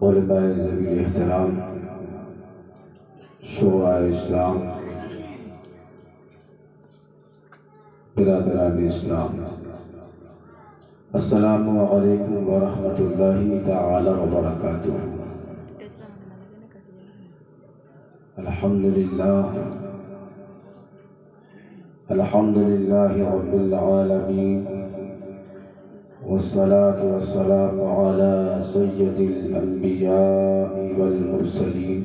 علماء ذوی احترام، شعراء اسلام، برادران اسلام، السلام علیکم ورحمۃ اللہ تعالی وبرکاتہ۔ الحمد للہ رب العالمین، والصلاة والسلام على سید الانبیاء والمرسلین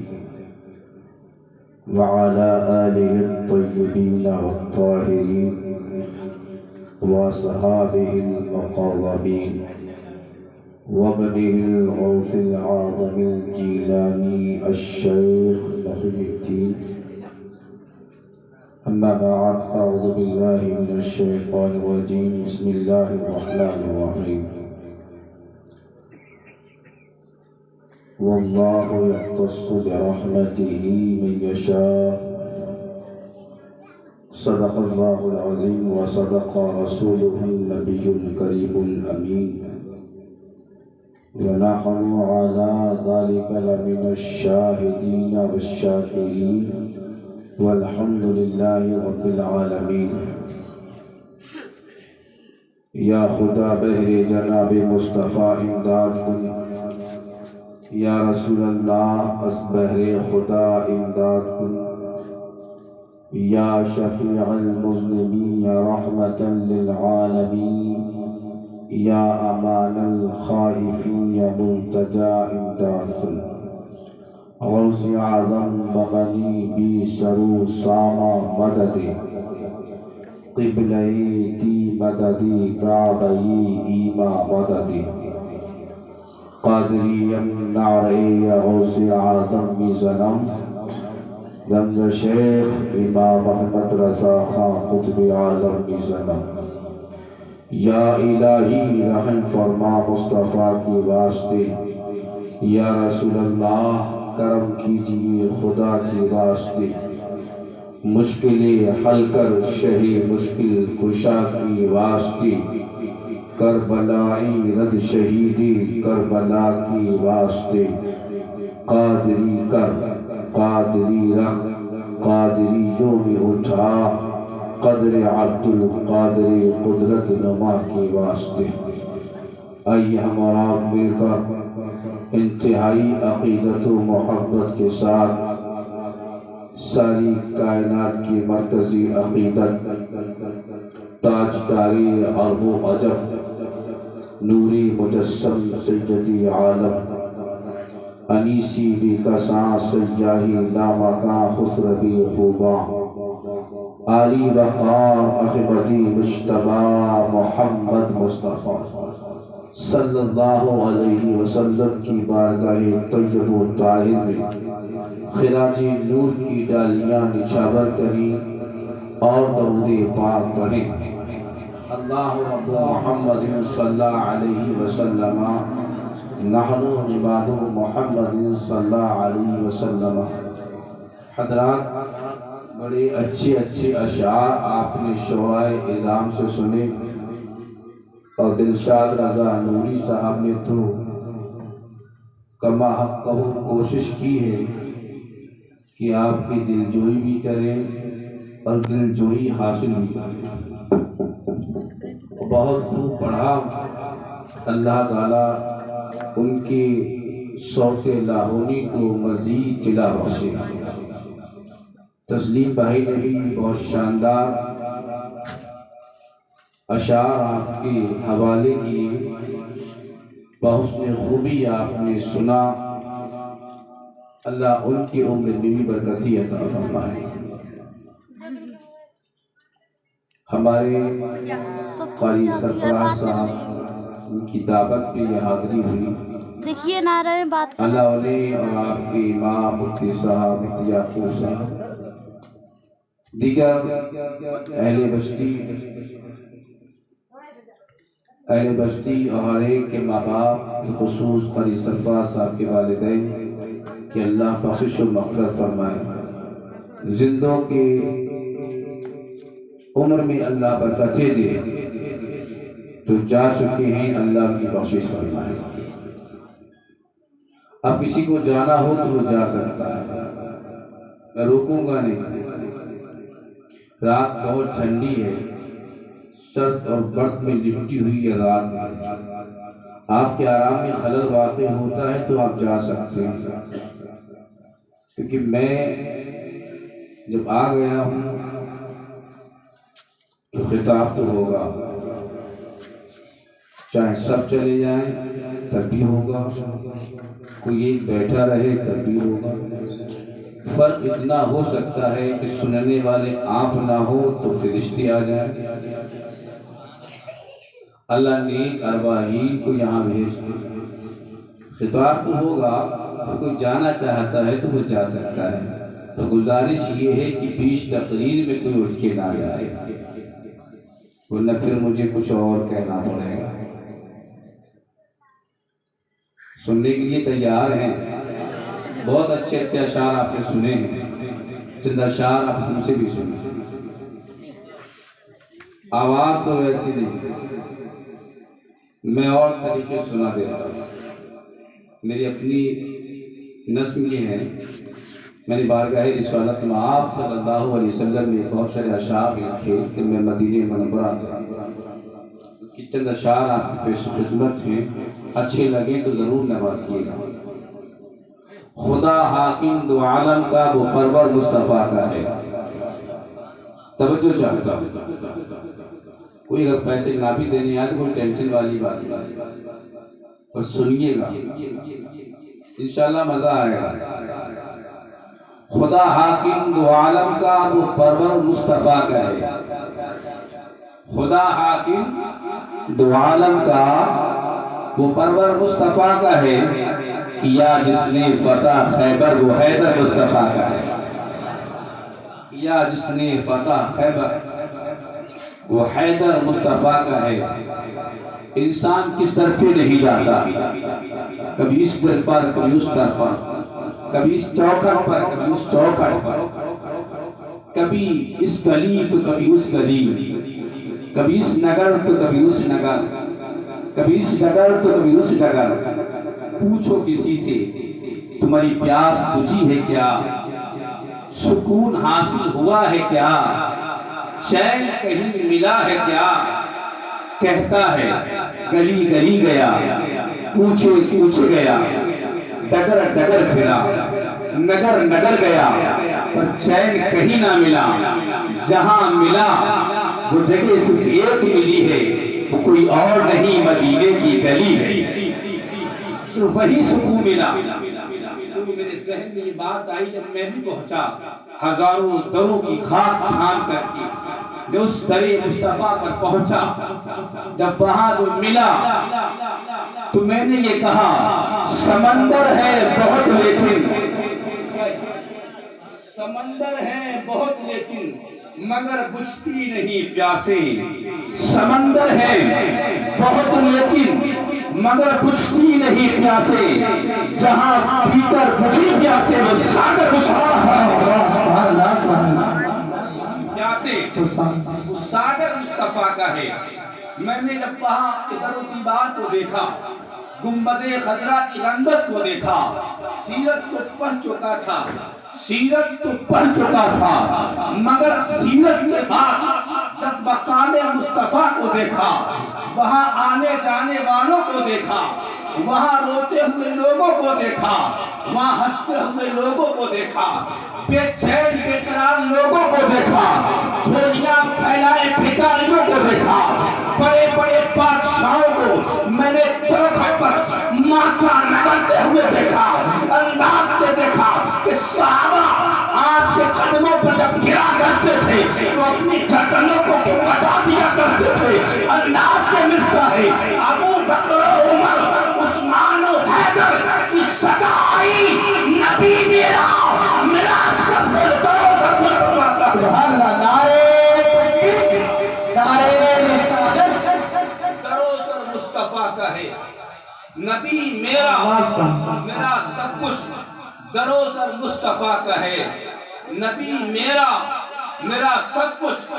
وعلى آلہ الطیبین والطاہرین وصحابہ المقربین وابنہ الغوث العظم الجیلانی الشیخ محی الدین۔ اما بعد فاعوذ باللہ من الشیطان الرجیم، بسم اللہ الرحمن الرحیم۔ واللہ یختص برحمتہ من یشاء، صدق اللہ العظیم وصدق رسولہ النبی الکریم الامین، ونحن علی ذلک لمن الشاہدین والشاکرین، والحمد للہ رب العالمین۔ یا خدا بہر جناب مصطفیٰ امداد کن، یا رسول اللہ از بہر خدا امداد کن، یا شفیع المذنبین رحمتا للعالمین، یا امان الخائفین ملتجا امداد کن۔ غوث اعظم بغنی بی سرو ساما مددی، قبلئی دی مددی کعبئی ایما مددی، قادری نعرئی غوث اعظم میزنم، گنج شیخ امام محمد رضا خان قطب عالم میزنم۔ یا الہی رحم فرما مصطفیٰ کی واسطے، یا رسول اللہ کرم کیجئے خدا کی واسطے، مشکلیں حل کر شہی مشکل کشا کی واسطے، کربلائی رد شہیدی کربلا کی واسطے، قادری کر قادری رکھ قادری یوم اٹھا، قدر عبد القادر قدرت نما کے واسطے۔ آئیے ہمارا مل کر انتہائی عقیدت و محبت کے ساتھ ساری کائنات کی مرکزی عقیدت، تاجداری عرب و عجم، نوری مجسم سیدی عالم، انیسی بھی کساں سیاہی لامکاں خسروی خوباں، عالی وقار احمدی مجتبی محمد مصطفیٰ صلی اللہ علیہ وسلم کی بارگاہ طیب و طاہر میں خراج نور کی ڈالیاں نچھاور کریں اور درود پاک پڑھیں۔ اللہ رب محمد صلی اللہ علیہ وسلم، نحن عباد محمد صلی اللہ علیہ وسلم۔ حضرات، بڑے اچھے اشعار آپ نے شعراء اعظام سے سنے، اور دلشاد رضا نوری صاحب نے تو کما حق کوشش کی ہے کہ آپ کی دلجوئی بھی کریں اور دلجوئی حاصل بھی کریں۔ بہت خوب پڑھا، اللہ تعالیٰ ان کی صوت لاہونی کو مزید جلا بخشے۔ تسلیم بھائی نے بھی بہت شاندار اشعار آپ کے حوالے کیے، بحسن خوبی آپ نے سنا، اللہ ان کی عمر میں بھی برکتی عطا فرمائے۔ ہمارے قاری سرفراز صاحب کی دعوت پہ یہ حاضری ہوئی، دیکھیے نعرہ میں بات اللہ علیہ اور آپ کے امام مفتی صاحب مفتی یعقوب صاحب، دیگر اہل بستی اور ہر ایک کے ماں باپ، خصوص قاری سرفراز صاحب کے والدین، کہ اللہ بخشش و مغفرت فرمائے، زندوں کے عمر میں اللہ برکتیں دے، جو جا چکے ہیں اللہ کی بخشش فرمائے۔ اب کسی کو جانا ہو تو وہ جا سکتا ہے، میں روکوں گا نہیں۔ رات بہت ٹھنڈی ہے، سرد اور برد میں لپٹی ہوئی یہ رات ہے، آپ کے آرام میں خلل واقع ہوتا ہے تو آپ جا سکتے ہیں، کیونکہ میں جب آ گیا ہوں تو خطاب تو ہوگا، چاہے سب چلے جائیں تب بھی ہوگا، کوئی ایک بیٹھا رہے تب بھی ہوگا۔ فرق اتنا ہو سکتا ہے کہ سننے والے آپ نہ ہو تو فرشتے آ جائیں، اللہ نیک ارواحین کو یہاں بھیج دے۔ خطاب تو ہوگا، تو کوئی جانا چاہتا ہے تو وہ جا سکتا ہے، تو گزارش یہ ہے کہ بیچ تقریر میں کوئی اٹھ کے نہ جائے، ورنہ پھر مجھے کچھ اور کہنا پڑے گا۔ سننے کے لیے تیار ہیں؟ بہت اچھے اچھے اشعار آپ نے سنے ہیں، چند اشعار آپ ہم سے بھی سنیں۔ آواز تو ویسی نہیں، میں اور طریقے سنا دیتا ہوں۔ میری اپنی نظم یہ ہے، میں نے بارگاہ رسالت میں آپ صلی اللہ علیہ وسلم نے بہت سارے اشعار لکھے کہ میں مدینہ منورہ کا چند اشعار آپ کی پیش خدمت ہیں، اچھے لگیں تو ضرور نوازیے گا۔ خدا حاکم دو عالم کا وہ پرور مصطفیٰ کا ہے، توجہ چاہتا ہوں، کوئی اگر پیسے نہ بھی دینے آئے تو کوئی ٹینشن والی بات نہیں، بس سنیے گا، انشاءاللہ مزہ آئے گا۔ خدا حاکم دو عالم کا وہ پرور مصطفیٰ کا ہے، خدا حاکم دو عالم کا وہ پرور مصطفیٰ کا ہے، کیا جس نے فتح خیبر وہ حیدر مصطفیٰ کا ہے، کیا جس نے فتح خیبر وہ حیدر مصطفیٰ کا ہے۔ انسان کس طرف نہیں جاتا، کبھی اس در پر کبھی اس در پر، کبھی اس چوکھٹ پر کبھی اس چوکھٹ پر، کبھی اس گلی تو کبھی اس گلی، کبھی اس نگر تو کبھی اس نگر، کبھی اس ڈگر تو کبھی اس ڈگر۔ پوچھو کسی سے تمہاری پیاس بجھی ہے کیا، سکون حاصل ہوا ہے کیا، چین کہیں ملا ہے کیا، کہتا ہے گلی گلی گیا، کوچے کوچے گیا، ڈگر ڈگر پھرا، نگر نگر گیا، پر چین کہیں نہ ملا۔ جہاں ملا وہ جگہ صرف ایک ملی ہے، وہ کوئی اور نہیں مدینے کی گلی ہے، صرف وہی سکون ملا۔ تو میرے ذہن میں یہ بات آئی جب میں بھی پہنچا، ہزاروں دروں کی خاک چھان کر کے جو اس در مصطفیٰ پر پہنچا، جب وہاں جو ملا تو میں نے یہ کہا سمندر ہے بہت لیکن، سمندر ہے بہت لیکن مگر بجھتی نہیں پیاسیں، سمندر ہے بہت لیکن مگر بجھتی نہیں پیاسیں، جہاں پی کر بجھی پیاسے وہ ساگر وہ ساگر مصطفیٰ کا ہے۔ میں نے جب وہاں کے در و دیوار کو دیکھا، گنبد خضرا کی رنگت کو دیکھا، سیرت تو پڑھ چکا تھا، سیرت تو پڑھ چکا تھا، مگر سیرت کے بعد جب مقام مصطفیٰ کو دیکھا، وہاں آنے جانے والوں کو دیکھا، وہاں روتے ہوئے لوگوں کو دیکھا، وہاں ہنستے ہوئے لوگوں کو دیکھا، بے چین بے قرار لوگوں کو دیکھا، جھولیاں پھیلائے بھکاریوں کو دیکھا، بڑے بڑے بادشاہوں کو میں نے چوکھٹ پر ماتھا رگڑتے ہوئے دیکھا، انداز سے دیکھا کہ صحابہ آپ کے قدموں پر جب گرا کرتے تھے تو اپنی گردنوں کو بتا دیا کرتے تھے۔ انداز سے ملتا ہے ابو بکر عمر عثمان و حیدر کی سگائی، نبی میرا میرا سب کچھ تو سبحان اللہ، نعرے تکبیر، نعرے رسالت، دروسر مصطفیٰ کا ہے، نبی میرا میرا سب کچھ دروسر مصطفیٰ کا ہے، نبی میرا میرا سب کچھ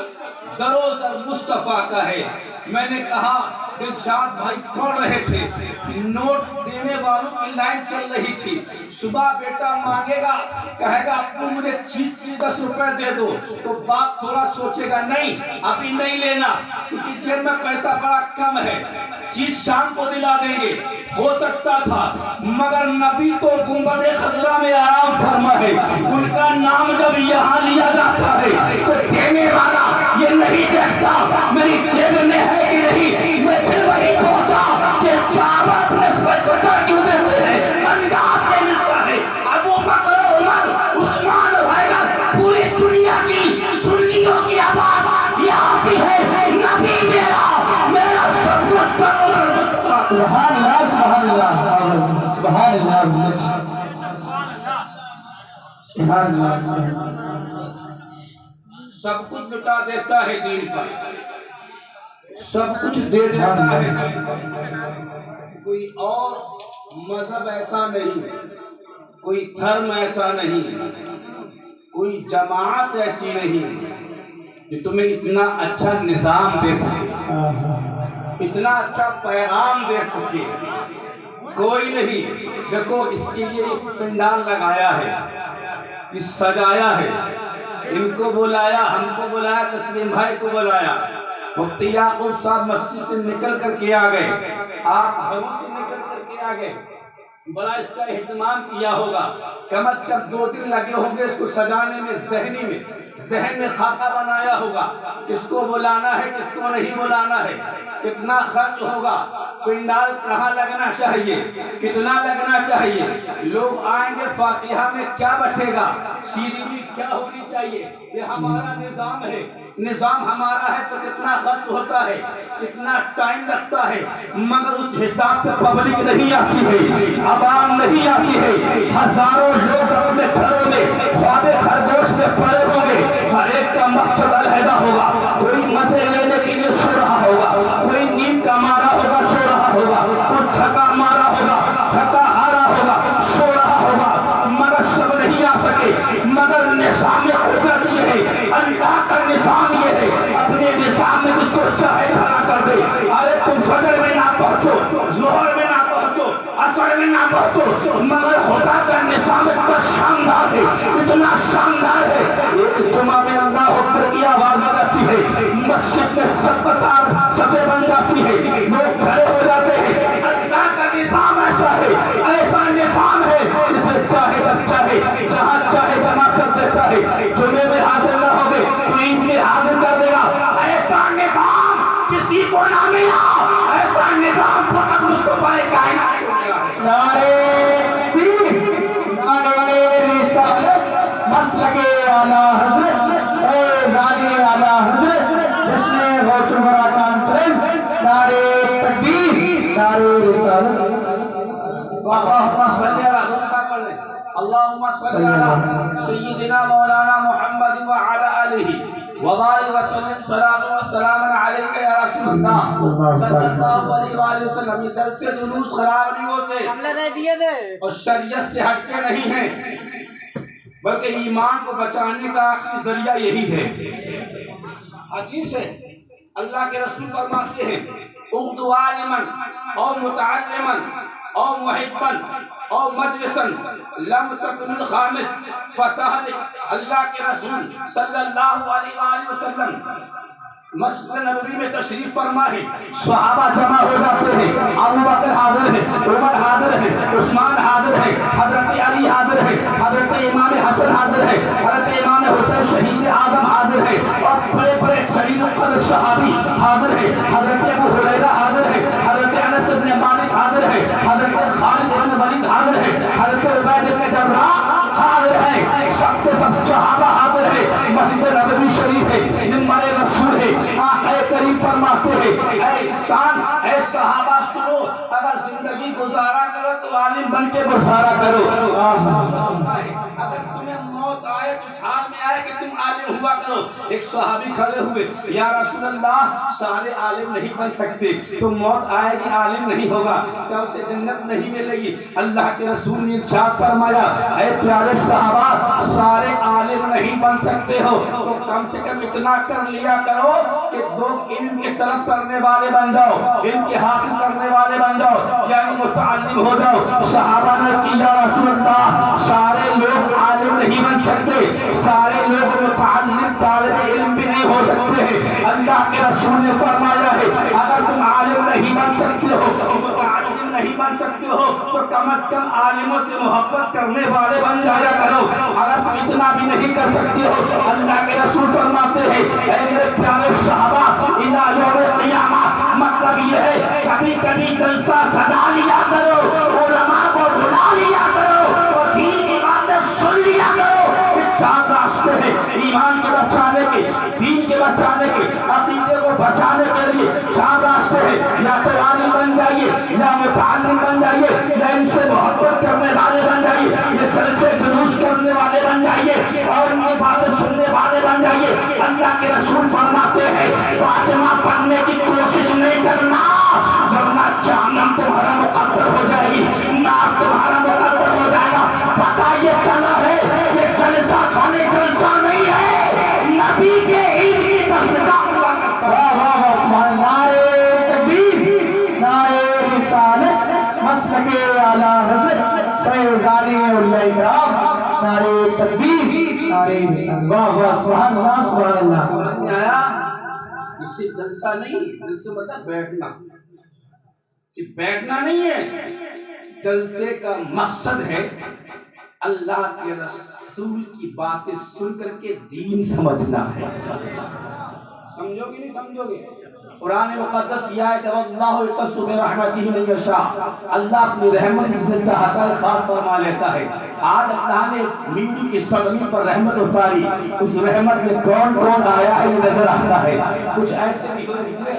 دروز اور مصطفیٰ کا ہے. میں نے کہا دلشاد بھائی پڑھ رہے تھے, نوٹ دینے والوں کی لائن چل رہی تھی. صبح بیٹا مانگے گا, کہے گا ابو مجھے چیز کی 10 روپے دے دو, تو باپ تھوڑا سوچے گا نہیں ابھی نہیں لینا کیونکہ جیب میں پیسہ بڑا کم ہے, چیز شام کو دلا دیں گے. ہو سکتا تھا, مگر نبی تو گنبد خضرا میں آرام فرما ہے. ان کا نام جب یہاں لیا جاتا ہے تو دینے والا یہ نہیں دیکھتا میری جیب میں ہے کہ نہیں. میں پھر وہی پہنچا کہ صحابہ اپنے سجدہ کیوں دیتے ہیں, انداز سے ملتا ہے. ابو بکر, عمر, عثمان وغیرہ پوری دنیا کی سنیوں کی آواز یہ آتی ہے نبی میرا سب کچھ. سبحان اللہ سبحان اللہ سبحان اللہ سبحان اللہ. سب کچھ لٹا دیتا ہے دین پر, سب کچھ دے دیتا ہے. کوئی اور مذہب ایسا نہیں, کوئی دھرم ایسا نہیں, کوئی جماعت ایسی نہیں کہ تمہیں اتنا اچھا نظام دے سکے, اتنا اچھا پیغام دے سکے. کوئی نہیں. دیکھو اس کے لیے ایک پنڈال لگایا ہے, اس سجایا ہے, ان کو بلایا, ہم کو بلایا, تسلیم بھائی کو بلایا. مفتی یعقوب صاحب مسجد سے نکل کر کے آ گئے, آپ گھروں سے نکل کر کے آ گئے. بڑا اس کا اہتمام کیا ہوگا, کم از کم 2 دن لگے ہوں گے اس کو سجانے میں. ذہن میں خاکہ بنایا ہوگا, کس کو بلانا ہے کس کو نہیں بلانا ہے, کتنا خرچ ہوگا, پنڈال کہاں لگنا چاہیے, کتنا لگنا چاہیے, لوگ آئیں گے فاتحہ میں کیا بٹھے گا, شیرینی کیا ہونی چاہیے. یہ ہمارا نظام ہے. نظام ہمارا ہے تو کتنا خرچ ہوتا ہے, کتنا ٹائم لگتا ہے, مگر اس حساب سے پبلک نہیں آتی ہے, عوام نہیں آتی ہے. ہزاروں لوگ اپنے گھروں میں خواب خرگوش میں پڑے ہوں گے, ہر ایک کا مقصد علیحدہ ہوگا. کوئی مزے لینے کے لیے سو رہا ہوگا, کوئی نیند کا مارا ہوگا سو رہا ہوگا, کوئی تھکا مارا ہوگا تھکا ہارا ہوگا سو رہا ہوگا, مگر سب نہیں آ سکے. مگر نظام قدرت یہ ہے, اللہ کا نظام یہ ہے, اپنے نظام میں جس کو چاہے کھڑا کر دے. ارے تم فجر میں نہ پہنچو, ظہر میں نہ پہنچو, عصر میں نہ پہنچو, مگر خدا کا نظام اتنا شاندار ہے, اتنا شاندار ہے. ایک جمعہ میں اللہ اکبر کی آواز آ جاتی ہے, مسجد میں سب قطار صفیں بن جاتی ہے, لوگ کھڑے ہو جاتے ہیں. اللہ کا نظام ایسا ہے, ایسا نظام ہے, اسے چاہے جب چاہے جہاں چاہے جمع کر دیتا ہے. جمعے میں حاضر نہ ہوگے تو عید میں حاضر کر دے گا. ایسا نظام کسی کو نہ ملا, ایسا نظام فقط مصطفیٰ کائنات کو ملا ہے. نعرہ تکبیر, نعرہ رسالت, مسلک اعلیٰ حضرت, فیضان اعلیٰ حضرت, جشن غوث الورا کانفرنس. نعرہ تکبیر, نعرہ رسالت. اللہم صلی علی سیدنا مولانا محمد وعلی آلہ وبارک وسلم. صلاۃ و سلام علیک یا رسول اللہ صلی اللہ علیہ وآلہ وسلم. یہ جلسے جلوس خراب نہیں ہوتے اور شریعت سے ہٹتے نہیں ہیں, بلکہ ایمان کو بچانے کا آخری ذریعہ یہی ہے. حدیث ہے, اللہ کے رسول فرماتے ہیں اغدو عالما او متعلما او محبا او مجلسا لم تکن الخامس فتحلق. اللہ کے رسول صلی اللہ علیہ وآلہ وسلم مسجد نبوی میں تشریف فرما ہے, صحابہ جمع ہو جاتے ہیں, ابو بکر حاضر ہے, عمر حاضر ہے, عثمان حاضر ہے, حضرت علی حاضر ہے, حضرت امام حسن حاضر ہے, حضرت امام حسین شہید اعظم حاضر ہے, اور بڑے بڑے جلیل القدر صحابی حاضر ہے. حضرت ابو ہریرہ حاضر ہے, حضرت انس بن مالک حاضر ہے, حضرت خالد بن ولید حاضر ہے, حضرت عبید بن جراح حاضر ہے. سب کے سب صحابہ حاضر ہے. مسجد نبوی شریف ہے, منبر رسول ہے. آقا کریم فرماتے ہیں اے انسان, اے صحابہ سنو, اگر زندگی گزارا کرو تو عالم بن کے گزارا کرو. اگر تمہیں موت آئے اس حال میں آئے کہ تم عالم ہوا کرو. ایک صحابی کھڑے ہوئے, یا رسول اللہ سارے عالم نہیں بن سکتے, تو موت آئے گی عالم نہیں ہوگا, کیا اسے جنت نہیں ملے گی؟ اللہ کے رسول نے ارشاد فرمایا, اے پیارے صحابہ سارے عالم نہیں بن سکتے ہو تو کم سے کم اتنا کر لیا کرو کہ لوگ علم کے طلب کرنے والے بن جاؤ, علم کے حاصل کرنے والے بن جاؤ, یعنی متعلم ہو جاؤ. صحابہ نے کیا رسول اللہ سارے لوگ عالم نہیں بن سکتے, سارے لوگ متعلم طالب علم بھی نہیں ہو سکتے ہیں. اللہ کے رسول نے فرمایا ہے اگر تم عالم نہیں بن سکتے ہو, متعلم نہیں بن سکتے ہو, تو کم از کم عالموں سے محبت کرنے والے بن جایا کرو. اگر تم اتنا بھی نہیں کر سکتے ہو, اللہ کے رسول فرماتے ہیں اے میرے پیارے صحابہ الی یوم القیامہ, مطلب یہ ہے کبھی کبھی جلسہ سجا لیا کرو, علماء کو بلا لیا کرو اور دین کی باتیں سن لیا کرو. چار راستے ہیں ایمان کے بچانے کے, دین کے بچانے کے, عقیدے کو بچانے کے لیے. چار راستے ہیں, یا تو عالم بن جائیے, یا متعلم بن جائیے, یا ان سے محبت کرنے والے بن جائیے, یہ جلسے جلوس کرنے والے بن جائیے اور ان کی باتیں سننے والے بن جائیے. اللہ کے رسول فرماتے ہیں باجمع بننے کی کوشش نہیں کرنا, ورنہ جہنم تمہارا مقدر ہو جائے گی, نار تمہارا مقدر ہو جائے گا. پتہ یہ چلا ہے یہ جلسہ خانے جلسہ نہیں ہے, نبی کے عید کی تصدیق ہوا کرتا ہے. نعرہ تکبیر, نعرہ رسالت, مسلک اعلیٰ حضرت فیضانی اولیاء کرام, نعرہ تکبیر, نعرہ رسالت. واہ واہ سبحان اللہ سبحان اللہ. سمجھ میں آیا؟ اس سے جلسہ نہیں, جلسے مطلب بیٹھنا, صرف بیٹھنا نہیں ہے. جلسے کا مقصد ہے اللہ کے رسول کی باتیں سن کر کے دین سمجھنا ہے. سمجھو گے نہیں سمجھو گے؟ قرآن مقدس کی آیت ہے واللہ یختص برحمتہ من یشاء, اللہ اپنی رحمت سے چاہتا ہے خاص فرما لیتا ہے. آج اللہ نے مٹی کی سرزمین پر رحمت اتاری, اس رحمت میں کون کون آیا ہے یہ نظر آتا ہے. کچھ ایسے بھی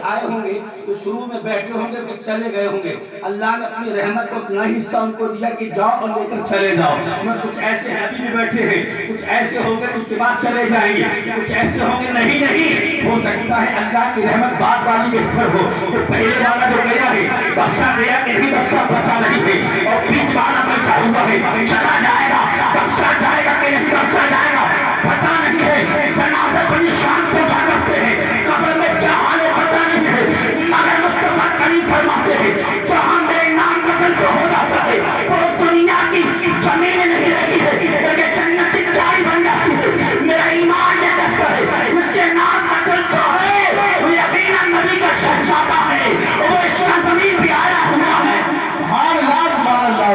آئے ہوں گے تو شروع میں بیٹھے ہوں گے پھر چلے گئے ہوں گے. اللہ نے اپنی رحمت کو اتنا حصہ ان کو دیا کہ جاؤ اور لے کر چلے جاؤ. کچھ ایسے ہیں ابھی بھی بیٹھے ہیں, کچھ ایسے ہوں گے اس کے بعد چلے جائیں گے, کچھ ایسے ہوں گے نہیں ہو سکتا ہے اللہ کی رحمت بعد والی بہتر ہو. تو پہلے والا جو گیا ہے بخشا گیا کہ نہیں بخشا پتا نہیں ہے, اور بیچ والا بیٹھا ہوا ہے چلا جائے گا, بخشا جائے گا کہ نہیں بخشا جائے گا پتا نہیں ہے. جنازے بڑی شان سے بھاگتے ہیں, قبر میں کیا حال ہے پتا نہیں ہے, مگر مصطفیٰ کریم فرماتے ہیں جہاں میرے نام کا ذکر ہو جاتا ہے وہ دنیا کی زمین نہیں رہتی ہے بلکہ جنت کی چاری بن جاتی ہے. میرا ایمان یہ کہتا ہے اس کے نام کا ذکر ہے وہ یقیناً نبی کا شہزادہ ہے, وہ اس کا زمین بھی آیا ہوا ہے. سبحان اللہ سبحان اللہ.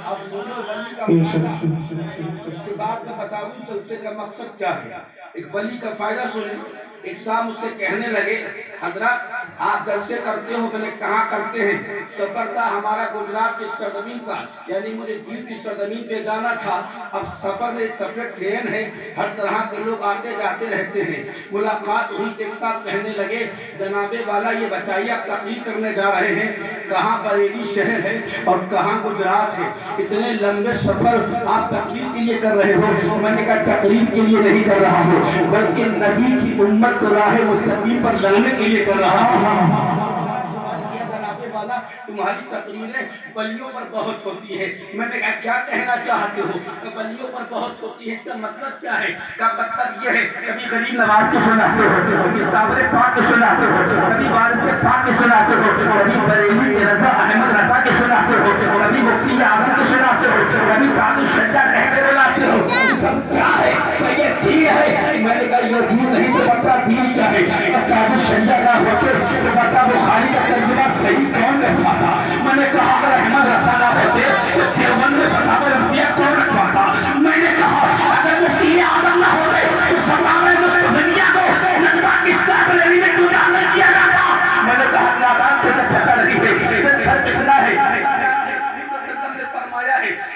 اب سنو ولی کا اس کے بعد میں بتاؤں جلسے کا مقصد کیا ہے. ایک ولی کا فائدہ سنیں. ایک صاحب مجھ سے کہنے لگے حضرت آپ جلسے کرتے ہو, میں نے کہاں کرتے ہیں؟ سفر تھا ہمارا گجرات کی سرزمین کا, یعنی مجھے دل کی سرزمین پہ جانا تھا. اب سفر میں ایک سفید ٹرین ہے, ہر طرح کے لوگ آتے جاتے رہتے ہیں. ملاقات ہوئی, ایک صاحب کہنے لگے جناب والا یہ بتائیے آپ تقریر کرنے جا رہے ہیں کہاں بریلی شہر ہے اور کہاں گجرات ہے, اتنے لمبے سفر آپ تقریر کے لیے کر رہے ہو؟ میں نے کہا تقریر کے لیے نہیں کر رہا ہوں بلکہ نبی کی امت کو راہ مستقیم پر لانے کے لیے کر رہا ہوں. تمہاری تقریریں ولیوں پر بہت ہوتی ہے. میں نے کہا کیا کہنا چاہتے ہو؟ ولیوں پر بہت ہوتی ہے, اس کا مطلب کیا ہے؟ کا مطلب یہ ہے کبھی غریب نواز کو سناتے ہو, کبھی صابر پاک کو سناتے ہو, کبھی وارث پاک کو سناتے ہو, کبھی بریلی کے رضا احمد رضا کو سناتے ہو, کبھی مفتی اعظم کو سناتے ہو, کبھی داد الشجاع کہہ کے بلاتے ہو. سب کیا ہے؟ تو یہ دین ہے. میں نے کہا یہ دین نہیں تو بتا دین کیا ہے؟ اب داد الشجاع نہ ہوتے تو بتا بخاری کا ترجمہ صحیح کون کرتا تھا؟ میں نے کہا اگر احمد رضا نہ ہوتے تو دیوبند میں فتاوی رضویہ کون رکھواتا؟ میں نے کہا اگر مفتی اعظم نہ ہوتے تو فتاوی مصطفیہ کو ندوہ کس لائبریری میں کیوں داخل کیا جاتا؟ میں نے کہا نادان تجھے پتہ نہیں ہے فرق کتنا ہے. فرمایا ہے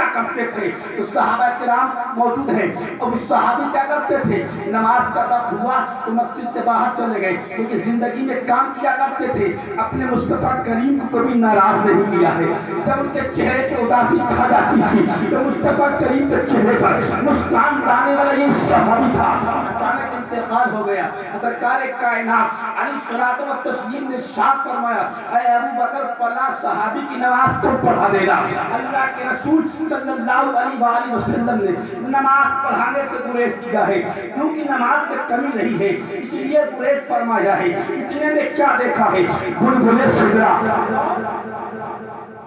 کیا کرتے تھے؟ تو صحابہ کرام موجود ہیں اور اس صحابی کیا کرتے تھے؟ نماز کا وقت ہوا تو مسجد سے باہر چلے گئے، کیونکہ زندگی میں کام کیا کرتے تھے، اپنے مصطفیٰ کریم کو کبھی ناراض نہیں کیا ہے۔ جب ان کے چہرے پہ اداسی کھا جاتی تھی تو مصطفیٰ کریم کے چہرے پر مسکان لانے والا یہ صحابی تھا۔ اچانک انتقال ہو گیا، سرکار کائنات علیہ الصلوۃ والتسلیم نے ارشاد فرمایا، اے ابو بکر فلاں صحابی کی نماز تو پڑھا دینا۔ اللہ کے رسول صلی اللہ علیہ وآلہ وسلم نے نماز پڑھانے سے گریز کیا ہے، کیونکہ نماز میں کمی نہیں ہے، اس لیے گریز فرمایا ہے۔ اتنے میں کیا دیکھا ہے؟ بلبلِ سدرا،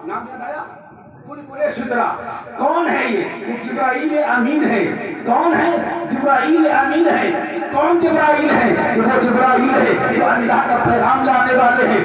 نام یاد آیا؟ بلبلِ سدرا کون ہے؟ یہ جبرائیل امین ہے۔ کون ہے؟ جبرائیل امین ہے۔ کون جبرائیل ہے؟ وہ جبرائیل ہے جو اللہ کا پیغام لانے والے ہیں۔